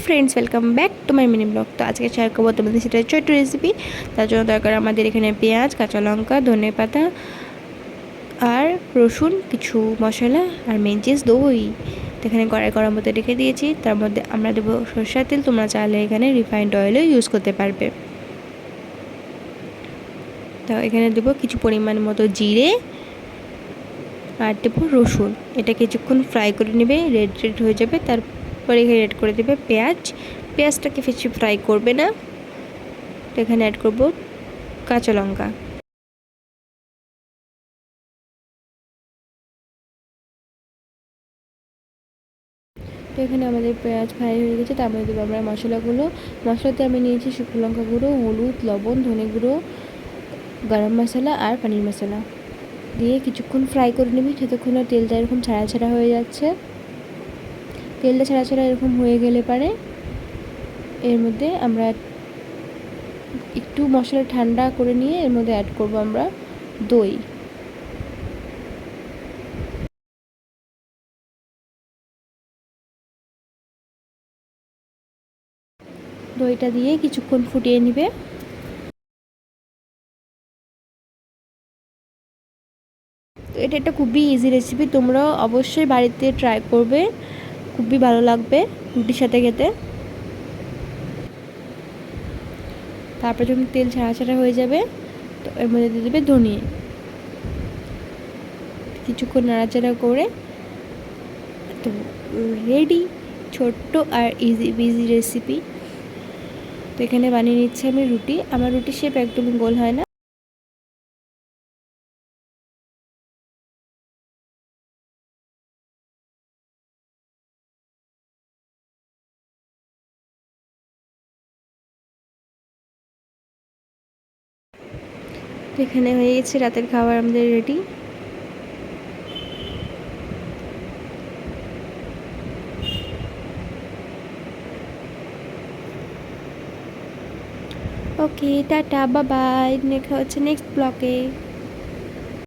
Friends, welcome back to my mini blog. তো আজকে share করবো তোমাদের সেটা ছোট্ট রেসিপি। তার জন্য দরকার আমাদের এখানে পেঁয়াজ, কাঁচা লঙ্কা, ধনে পাতা আর রসুন, কিছু মশলা আর মেন চিজ দই। তো এখানে কড়াই গরম মতো রেখে দিয়েছি। তার মধ্যে আমরা দেবো সরষের তেল। তোমরা চাইলে এখানে রিফাইন্ড অয়েলও ইউজ করতে পারবে। তো এখানে দেবো কিছু পরিমাণ মতো জিরে আর দেবো রসুন। এটা কিছুক্ষণ ফ্রাই করে নেবে, রেড রেড হয়ে যাবে। তারপরে এখানে অ্যাড করে দেবে পেঁয়াজটাকে বেশি ফ্রাই করবে না। তো এখানে অ্যাড করব কাঁচা লঙ্কা। তো এখানে আমাদের পেঁয়াজ ফ্রাই হয়ে গেছে। তার মধ্যে দেবো আমরা মশলাতে আমি নিয়েছি শুকনো লঙ্কা গুঁড়ো, হলুদ, লবণ, ধনে গুঁড়ো, গরম মশলা আর পনির মশলা দিয়ে কিছুক্ষণ ফ্রাই করে নিবি, যতক্ষণ তেলটা এরকম ছাড়া ছাড়া হয়ে যাচ্ছে। তেলটা ছাড়া ছাড়া এরকম হয়ে গেলে পারে এর মধ্যে আমরা একটু মশলা ঠান্ডা করে নিয়ে এর মধ্যে অ্যাড করব আমরা দই। দইটা দিয়ে কিছুক্ষণ ফুটিয়ে নিবে। তো এটা একটা খুবই ইজি রেসিপি, তোমরাও অবশ্যই বাড়িতে ট্রাই করবে, খুবই ভালো লাগবে রুটির সাথে খেতে। তারপর যখন তেল ছাড়া ছাড়া হয়ে যাবে, তো এর মধ্যে দিয়ে দেবে ধনিয়ে। কিছুক্ষণ নাড়াচাড়া করে তো রেডি ছোট্ট আর ইজি বিজি রেসিপি। তো এখানে বানিয়ে নিচ্ছি আমি রুটি। আমার রুটির শেপ একদম গোল হয় না। তো এখানে হয়ে গেছে রাতের খাবার আমাদের রেডি। ওকে, টাটা, বাই বাই। দেখা হচ্ছে নেক্সট ব্লগে।